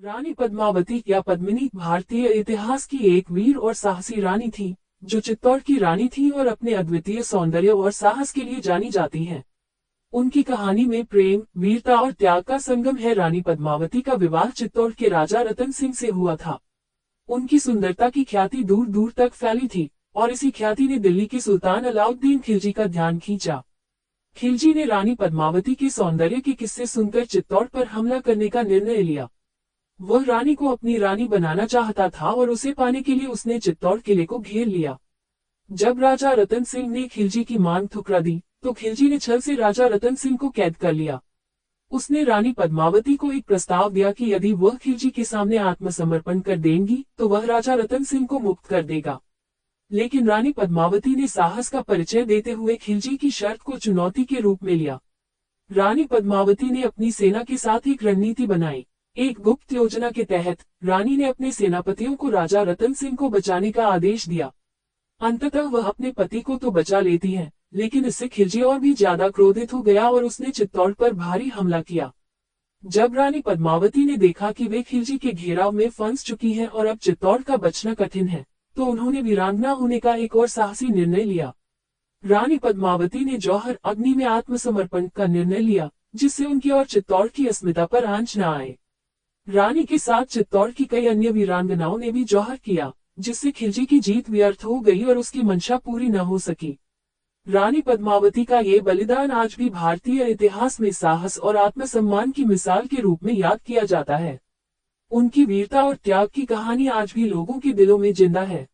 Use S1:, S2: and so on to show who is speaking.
S1: रानी पद्मावती या पद्मिनी भारतीय इतिहास की एक वीर और साहसी रानी थी, जो चित्तौड़ की रानी थी और अपने अद्वितीय सौंदर्य और साहस के लिए जानी जाती हैं। उनकी कहानी में प्रेम, वीरता और त्याग का संगम है। रानी पद्मावती का विवाह चित्तौड़ के राजा रतन सिंह से हुआ था। उनकी सुंदरता की ख्याति दूर दूर तक फैली थी और इसी ख्याति ने दिल्ली के सुल्तान अलाउद्दीन खिलजी का ध्यान खींचा। खिलजी ने रानी पद्मावती के सौंदर्य के किस्से सुनकर चित्तौड़ पर हमला करने का निर्णय लिया। वह रानी को अपनी रानी बनाना चाहता था और उसे पाने के लिए उसने चित्तौड़ किले को घेर लिया। जब राजा रतन सिंह ने खिलजी की मांग ठुकरा दी, तो खिलजी ने छल से राजा रतन सिंह को कैद कर लिया। उसने रानी पद्मावती को एक प्रस्ताव दिया कि यदि वह खिलजी के सामने आत्मसमर्पण कर देंगी, तो वह राजा रतन सिंह को मुक्त कर देगा। लेकिन रानी पद्मावती ने साहस का परिचय देते हुए खिलजी की शर्त को चुनौती के रूप में लिया। रानी पद्मावती ने अपनी सेना के साथ एक रणनीति बनाई। एक गुप्त योजना के तहत रानी ने अपने सेनापतियों को राजा रतन सिंह को बचाने का आदेश दिया। अंततः वह अपने पति को तो बचा लेती है, लेकिन इससे खिलजी और भी ज्यादा क्रोधित हो गया और उसने चित्तौड़ पर भारी हमला किया। जब रानी पद्मावती ने देखा कि वे खिलजी के घेराव में फंस चुकी हैं और अब चित्तौड़ का बचना कठिन है, तो उन्होंने वीरांगना होने का एक और साहसी निर्णय लिया। रानी पद्मावती ने जौहर अग्नि में आत्मसमर्पण का निर्णय लिया, जिससे उनकी और चित्तौड़ की अस्मिता पर आंच न आए। रानी के साथ चित्तौड़ की कई अन्य वीरांगनाओं ने भी जौहर किया, जिससे खिलजी की जीत व्यर्थ हो गई और उसकी मंशा पूरी न हो सकी। रानी पद्मावती का ये बलिदान आज भी भारतीय इतिहास में साहस और आत्मसम्मान की मिसाल के रूप में याद किया जाता है। उनकी वीरता और त्याग की कहानी आज भी लोगों के दिलों में जिंदा है।